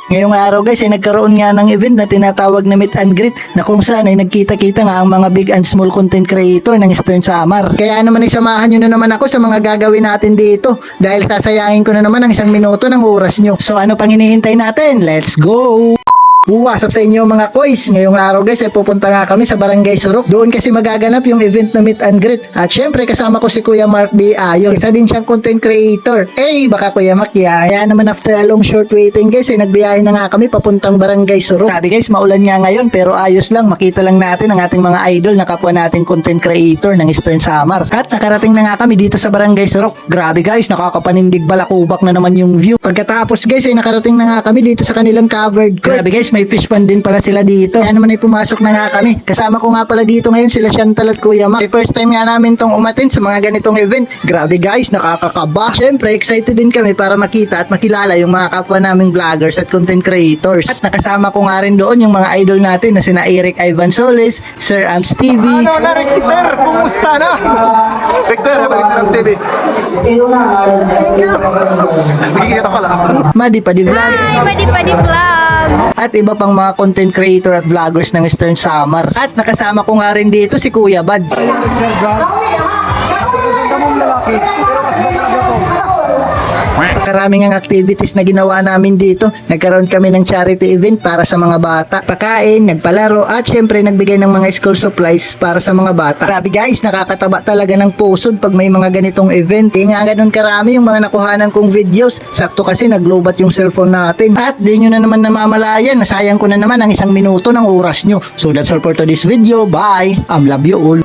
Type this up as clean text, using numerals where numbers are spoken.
Ngayong araw guys ay nagkaroon nga ng event na tinatawag na meet and greet na kung saan ay nagkita-kita nga ang mga big and small content creator ng Eastern Samar. Kaya naman ay samahan nyo na naman ako sa mga gagawin natin dito dahil sasayangin ko na naman ang 1 minuto ng oras nyo. So ano pang hinihintay natin? Let's go! What's up sa inyo mga koys? Ngayong araw guys ay pupunta nga kami sa Barangay Surok. Doon kasi magaganap yung event na meet and greet. At syempre kasama ko si Kuya Mark B. Ayo. Isa din siyang content creator. Baka Kuya Mark yan. Kaya naman after a long short waiting guys ay nagbiyahe na nga kami papuntang Barangay Surok. Sabi guys maulan nga ngayon pero ayos lang. Makita lang natin ang ating mga idol na kapwa nating content creator ng Eastern Samar. At nakarating na nga kami dito sa Barangay Surok. Grabe guys, nakakapanindig balakubak na naman yung view. Pagkatapos guys ay nakarating na nga kami dito sa kanilang covered court. Grabe guys, may fish pond din pala sila dito. Kaya naman ay pumasok na nga kami. Kasama ko nga pala dito ngayon sila Chantal at Kuya Mac. First time nga namin tong umatin sa mga ganitong event. Grabe guys, nakakakaba. Siyempre, excited din kami para makita at makilala yung mga kapwa naming vloggers at content creators. At nakasama ko nga rin doon yung mga idol natin na sina Eric Ivan Solis, Sir Amps TV. Ano na, Rexter? Kumusta na? Rexter, balik sa Rams TV. Magkikita pala. Madi pa di vlog. Hi, Padi Vlog! At iba pang mga content creator at vloggers ng Eastern Samar. At nakasama ko nga rin dito si Kuya Bads. Karaming ang activities na ginawa namin dito. Nagkaroon kami ng charity event para sa mga bata. Pakain, nagpalaro at syempre nagbigay ng mga school supplies para sa mga bata. Grabe guys, nakakataba talaga ng pusod pag may mga ganitong event. Nga ganun karami yung mga nakuhanan kong videos. Sakto kasi naglobat yung cellphone natin. At di nyo na naman namamalayan, nasayang ko na naman ang 1 minuto ng oras nyo. So that's all for today's video. Bye! Love you all.